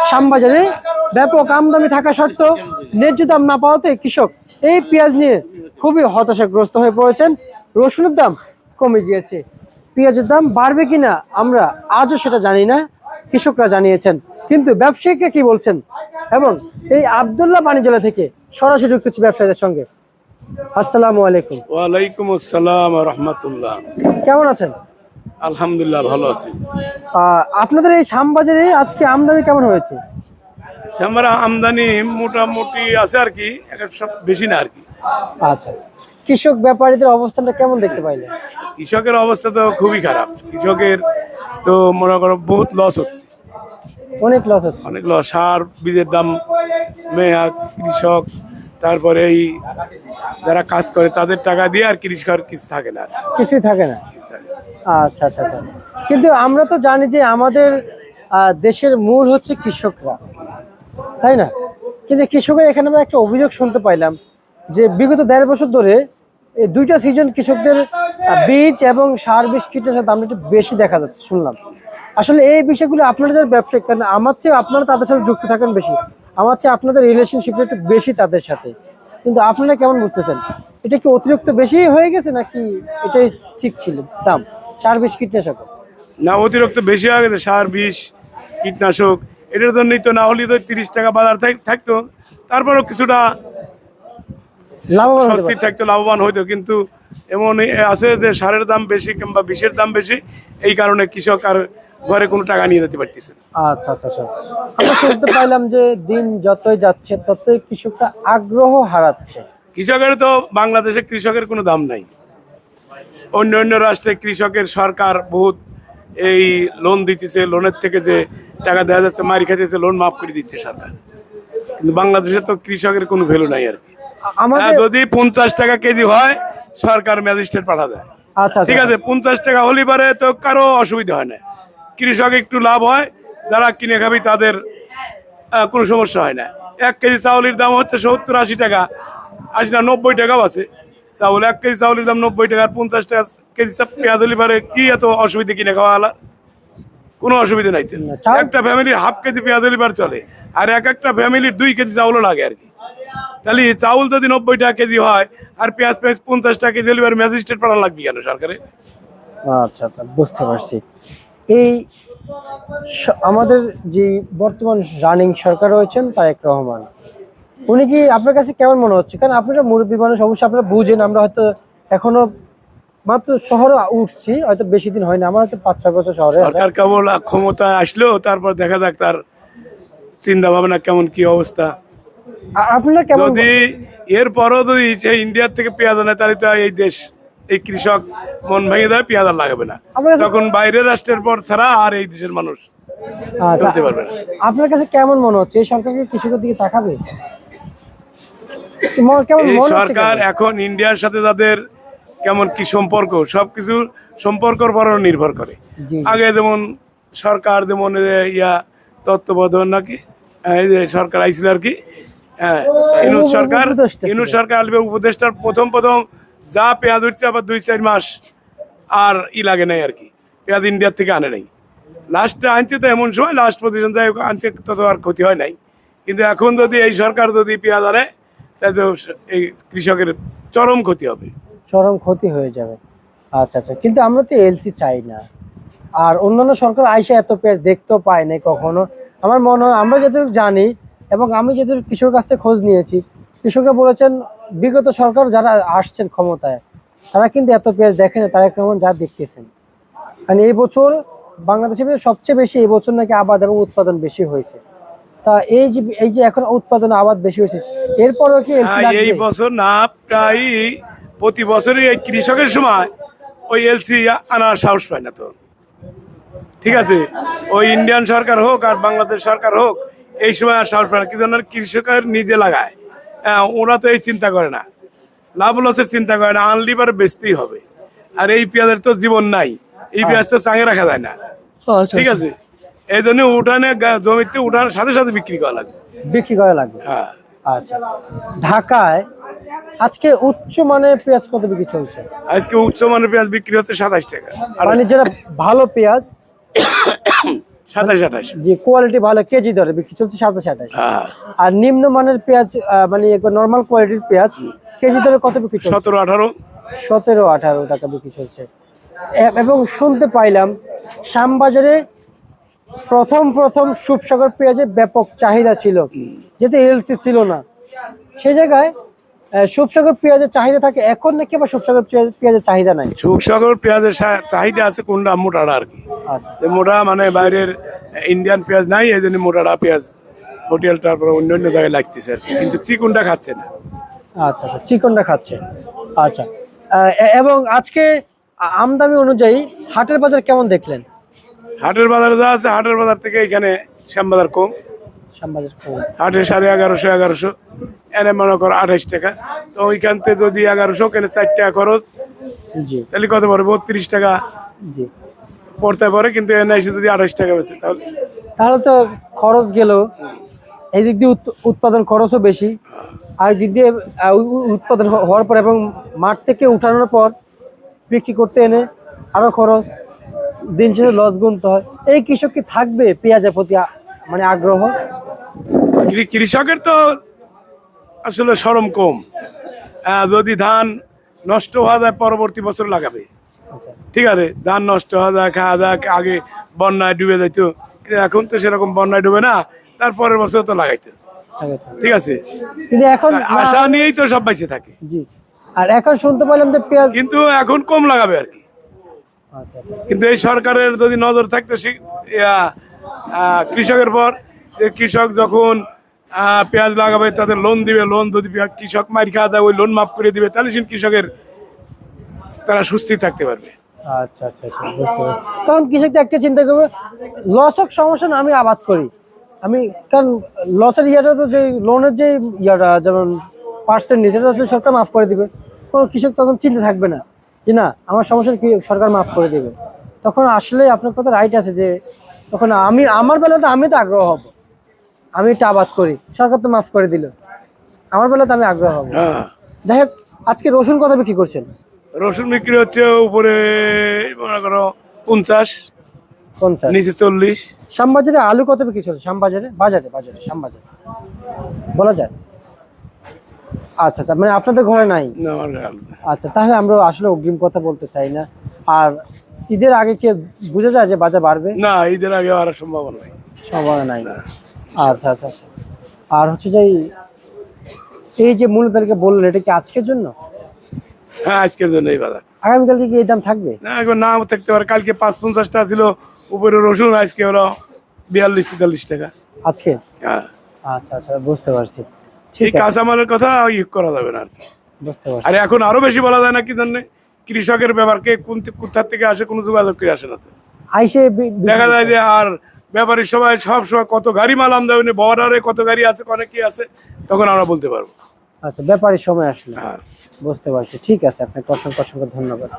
শ্যামবাজারে ব্যাপক আমদানি থাকা সত্ত্বেও ন্যায্য দাম না পাওয়াতে কৃষক এই পেঁয়াজ নিয়ে খুবই হতাশাগ্রস্ত হয়ে পড়েছেন। রসুনের দাম কমে গিয়েছে, পেঁয়াজের দাম বাড়বে কিনা আমরা আজও সেটা জানি না, কৃষকরা জানিয়েছেন। কিন্তু ব্যবসায়িকরা কি বলছেন, এবং এই আব্দুল্লাহ বাণিজ্যালয় থেকে সরাসরি যুক্ত হচ্ছে ব্যবসায়ীদের সঙ্গে। আসসালামু আলাইকুম। ওয়ালাইকুম আসসালাম ওয়া রাহমাতুল্লাহ। কেমন আছেন? আলহামদুলিল্লাহ ভালো আছি। আপনাদের এই শ্যামবাজারে আজকে আমদানি কেমন হয়েছে? আমরা আমদানি মোটামুটি আছে আর কি, সব বেশি না আর কি। আচ্ছা, কৃষক ব্যাপারীদের অবস্থানটা কেমন দেখতে পাইলেন? কৃষকের অবস্থা তো খুবই খারাপ। কৃষকের তো মনে করো বহুত লস হচ্ছে, অনেক লস হচ্ছে। অনেক লস। সার বীজের দাম, কৃষক, তারপরে এই যারা কাজ করে তাদের টাকা দিয়ে আর কৃষকের কিছু থাকে না, কিছুই থাকে না। আচ্ছা আচ্ছা আচ্ছা, কিন্তু আমরা তো জানি যে আমাদের দেশের মূল হচ্ছে কৃষকরা, তাই না? কিন্তু কৃষকের এখানে আমরা একটা অভিযোগ শুনতে পাইলাম যে বিগত 1.5 বছর ধরে এই দুইটা সিজন কৃষকদের বীজ এবং সার বীজ কীটনাশকের দাম একটু বেশি দেখা যাচ্ছে শুনলাম। আসলে এই বিষয়গুলো আপনারা যারা ব্যবসায়িক, কারণ আমার চেয়ে আপনারা তাদের সাথে যুক্ত থাকেন বেশি, আমার চেয়ে আপনাদের রিলেশনশিপটা একটু বেশি তাদের সাথে, কিন্তু আপনারা কেমন বুঝতেছেন? এটা কি অতিরিক্ত বেশি হয়ে গেছে নাকি এটাই ঠিক ছিল দাম সার বীজ কীটনাশক? না, অতিরিক্ত বেশি হয়ে গেছে সার বিষ কীটনাশক। এটার জন্যই তো, না হলে তো 30 টাকা বাজার থাকতো, তারপরও কিছুটা লাভবান হতে স্বস্তি পারে। থাকতো, লাভবান হইতো। কিন্তু এমন আছে যে সারের দাম বেশি কিংবা বিষের দাম বেশি, এই কারণে কৃষক আর ঘরে কোনো টাকা নিয়ে যেতে পারতেছে না। আচ্ছা আচ্ছা আচ্ছা, আমরা শুনতে পাইলাম যে দিন যতই যাচ্ছে ততই কৃষকরা আগ্রহ হারাচ্ছে। কৃষকের তো বাংলাদেশে কৃষকের কোনো দাম নাই। অন্য অন্য রাষ্ট্রে কৃষকের সরকার বহুত এই লোন দিচ্ছে, লোনের থেকে যে টাকা দেওয়া যাচ্ছে মারি খাইতেছে, লোন মাফ করে দিচ্ছে সরকার। কিন্তু বাংলাদেশে তো কৃষকের কোনো ভ্যালু নাই আর কি। আমাদের যদি 50 টাকা কেজি হয়, সরকার ম্যাজিস্ট্রেট পাঠা দেয়, আচ্ছা ঠিক আছে। 50 টাকা হলে পারে তো কারো অসুবিধা হয় না, কৃষক একটু লাভ হয়, যারা কিনে খাবি তাদের কোনো সমস্যা হয় না। 1 কেজি চাউলের দাম হচ্ছে 70-80 টাকা, 80 না 90 টাকাও আছে চাউল। 1 কেজি চাউলের দাম 90 টাকা, আর 50 টাকা কেজি পেঁয়াজ হলে পারে কি এত অসুবিধা কিনে খাওয়া হলা? কোনো অসুবিধা নাই তো। একটা ফ্যামিলির হাফ কেজি পেঁয়াজ হলে পারে চলে, আর একটা ফ্যামিলির 2 কেজি চাউলও লাগে আর কি। তাহলে চাউল যদি 90 টাকা কেজি হয় আর পেঁয়াজ 50 টাকা কেজি হলে পারে ম্যাজিস্ট্রেট পাঠা লাগবে কেন সরকারে? আচ্ছা আচ্ছা, বুঝতে পারছি। এই আমাদের যে বর্তমান রানিং সরকার রয়েছেন তারেক রহমান, উনি কি আপনার কাছে কেমন মনে হচ্ছে? কারণ আপনারা মুরব্বী মানুষ, অবশ্যই আপনারা বুঝেন, আমরা হয়তো এখনো মাত্র শহরে উঠছি, হয়তো বেশি দিন হয়নি, আমার হয়তো 5-6 বছর শহরে। সরকার কেবল ক্ষমতায় আসলো, তারপর দেখা যাক তার চিন্তা ভাবনা কেমন, কি অবস্থা। আপনারা কেমন? যদি এরপরও যদি ইন্ডিয়ার থেকে পেঁয়াজ আনে, তাহলে তো এই দেশ, এই কৃষক মন ভেঙে দেয়, পেঁয়াজ আর লাগাবে না। তখন বাইরের রাষ্ট্রের পর ছাড়া আর এই দেশের মানুষ চলতে পারবে না। আপনার কাছে কেমন মনে হচ্ছে এই সরকারকে কৃষকের দিকে তাকাবে? এই সরকার এখন ইন্ডিয়ার সাথে তাদের কেমন কি সম্পর্ক, সবকিছু সম্পর্কের উপর নির্ভর করে। আগে যেমন সরকার যেমন তত্ত্বাবধান নাকি এই যে সরকার আইছিল আর কি, ইউনূস সরকার আসবে উপদেষ্টার প্রথম যা পেঁয়াজ উঠছে, আবার 2-4 মাস আর লাগে নাই আর কি, পেঁয়াজ ইন্ডিয়ার থেকে আনে নাই। লাস্টে আনছে তো এমন সময়, লাস্ট পজিশন যাই আনছে, তত আর ক্ষতি হয় নাই। কিন্তু এখন যদি এই সরকার যদি পেঁয়াজ আনে, তাহলে তো এই কৃষকের চরম ক্ষতি হবে, চরম ক্ষতি হয়ে যাবে। আচ্ছা আচ্ছা, কিন্তু আমরা তো এলসি চাই না, আর অন্যান্য সরকার আইসা এত পেঁয়াজ দেখতেও পায় নাই কখনো। আমার মনে হয়, আমরা যতটুকু জানি এবং আমি যতটুকু কৃষকের কাছ থেকে খোঁজ নিয়েছি, কৃষকরা বলেছেন বিগত সরকার যারা আসছেন ক্ষমতায়, তারা কিন্তু এত পেঁয়াজ দেখেন না, তারেক রহমান যা দেখতেছেন। কারণ এই বছর বাংলাদেশের সবচেয়ে বেশি এই বছর নাকি আবাদ এবং উৎপাদন বেশি হয়েছে। তা এই যে এখন উৎপাদন আবাদ বেশি হয়েছে, এরপরেও কি এই বছর না, প্রায় প্রতি বছরই এই কৃষকের সময় ওই এলসি আনার সাহস পায় না তো, ঠিক আছে। ওই ইন্ডিয়ান সরকার হোক আর বাংলাদেশ সরকার হোক, এই সময় আর সাহস পায় না। কি জন্য? কৃষকের নিজে লাগায়, ওরা তো এই চিন্তা করে না, লাভ লসের চিন্তা করে না, আনলিবার বেচতেই হবে। আর এই পেঁয়াজের তো জীবন নাই, এই পেঁয়াজ তো চাঙে রাখা যায় না, ঠিক আছে। এই জন্য উঠানে জমিতে উঠানোর সাথে সাথে বিক্রি করা লাগবে। হ্যাঁ। আচ্ছা, ঢাকায় আজকে উচ্চ মানের পেঁয়াজ কত বিক্রি চলছে? আজকে উচ্চ মানের পেঁয়াজ বিক্রি হচ্ছে 27 টাকা। মানে যেটা ভালো পেঁয়াজ 27-28। জি, কোয়ালিটি ভালো, কেজি দরে বিক্রি চলছে 27-28। হ্যাঁ, আর নিম্নমানের পেঁয়াজ মানে নর্মাল কোয়ালিটির পেঁয়াজ কেজি দরে কত বিক্রি চলছে? 17-18। 17-18 টাকা বিক্রি চলছে। এবং শুনতে পাইলাম শ্যামবাজারে প্রথম সুপসাগর পেঁয়াজের ব্যাপক চাহিদা ছিল, যেহেতু এলসি ছিল না সেই জায়গায় সুপসাগর পেঁয়াজের চাহিদা থাকে এখন, নাকি আবার সুপসাগর পেঁয়াজের চাহিদা নাই? সুখসাগর পেঁয়াজের চাহিদা আছে কোনটা, মোটাটা আর কি। আচ্ছা যে মোটা মানে বাইরের ইন্ডিয়ান পেঁয়াজ নাই, এই জন্য মোটাটা পেঁয়াজ হোটেল তারপর অন্য অন্য জায়গায় লাগতেছে আর কি, কিন্তু চিকুনটা খাচ্ছে না। আচ্ছা আচ্ছা, চিকনটা খাচ্ছে। আচ্ছা এবং আজকে আমদানি অনুযায়ী হাটের বাজার কেমন দেখলেন? হাটের বাজারে যা আছে, হাটের বাজার থেকে এখানে শ্যামবাজার কম। শ্যামবাজার কম। হাটে 1150 এনে মনে করো 28 টাকা। তো ওইখান থেকে যদি 1100 কেনে 4 টাকা খরচ, জি তাহলে কত পড়ে? 32 টাকা জি। পড়তে পারে, কিন্তু এনে এসে যদি 28 টাকা বেশি, তাহলে তো খরচ গেল, এই দিক দিয়ে উৎপাদন খরচও বেশি, আর দিক দিয়ে উৎপাদন হওয়ার পর এবং মাঠ থেকে উঠানোর পর বিক্রি করতে এনে আরো খরচ, দিন শেষে লস গুনতে হয়। এই কৃষক কি থাকবে পেঁয়াজের প্রতি মানে আগ্রহ? কৃষকের তো আসলে শরম কম। যদি ধান নষ্ট হওয়া যায় পরবর্তী বছর লাগাবে, আচ্ছা, ঠিক আছে। ধান নষ্ট হওয়া যায়, খাওয়া যায়, আগে বন্যায় ডুবে যাইতো, কিন্তু এখন তো সেরকম বন্যায় ডুবে না, তারপরের বছর তো লাগাইতো, ঠিক আছে। কিন্তু এখন আশা নিয়েই তো সব বেঁচে থাকে। জি, আর এখন শুনতে পেলাম যে পেঁয়াজ, কিন্তু এখন কম লাগাবে আর কি। আচ্ছা আচ্ছা, কিন্তু এই সরকারের যদি নজর থাকতো কৃষকের পর, যে কৃষক যখন পেঁয়াজ লাগাবে তাদের লোন দিবে, লোন যদি কৃষক মার খাওয়া দেয় ওই লোন মাফ করে দিবে, তাহলে সে কৃষকের তারা সুস্থ থাকতে পারবে। আচ্ছা আচ্ছা আচ্ছা, বুঝতে পারছি। তখন কৃষক তো একটা চিন্তা করবে, লস হোক সমস্যা না, আমি আবাদ করি। আমি কারণ লসের ইয়াটা তো যে লোনের যে ইয়াটা যেমন পার্সেন্ট নিয়ে সেটা আসলে সরকার মাফ করে দিবে, কোনো কৃষক তখন চিন্তা থাকবে না যে না আমার সমস্যা কি সরকার মাফ করে দেবে। তখন আসলে আপনার কথা রাইট আছে যে তখন আমার বেলাতে আমি তো আগ্রহ হব, আমি এটা আবাদ করি, সরকার তো মাফ করে দিল, আমার বেলাতে আমি আগ্রহ হব। হ্যাঁ, যাই হোক, আজকে রসুন কত বিক্রি করছেন? রসুন বিক্রি হচ্ছে উপরে মনে করো 50, 50, নিচে 40। শ্যামবাজারে আলু কত বিক্রি চলছে? শ্যামবাজারে বাজারে শ্যামবাজারে বলা যায়? আচ্ছা আচ্ছা, মানে আপনাদের ঘরে নাই? না, আমার আলাদা। আচ্ছা, তাহলে আমরা আসলে অগ্রিম কথা বলতে চাই না। আর ঈদের আগে কি বোঝা যায় যে বাজার বাড়বে? না, ঈদের আগে আর সম্ভাবনা নাই। সম্ভাবনা নাই। আচ্ছা আচ্ছা আচ্ছা। আর হচ্ছে যে এই যে মূল্য তালিকা বললেন, এটা কি আজকের জন্য? হ্যাঁ, আজকের জন্য এই বাজার। আগামীকাল কি এই দাম থাকবে? না, এখন নাও থাকতে পারে। কালকে 550 টাকা ছিল উপরে রসুন, আজকে ওরা 42-43 টাকা আজকে? হ্যাঁ, আচ্ছা আচ্ছা, বুঝতে পারছি। এই ঠিক আছে, কাঁচামালের কথা করা যাবে না আর কি। বুঝতে পারছি। আর এখন আরো বেশি বলা যায় না, কি জানে কৃষকের ব্যাপার কে কোথা থেকে আসে, কোনো যোগাযোগ করে আসে না তো। আইসে দেখা যায় যে আর ব্যাপারীর সব সময় কত গাড়ি মাল আমদানি, বর্ডারে কত গাড়ি আছে, অনেক কি আছে, তখন আমরা বলতে পারবো। আচ্ছা, ব্যাপারের সময় আসলে হ্যাঁ। বুঝতে পারছি। ঠিক আছে, আপনাকে অসংখ্য অসংখ্য ধন্যবাদ।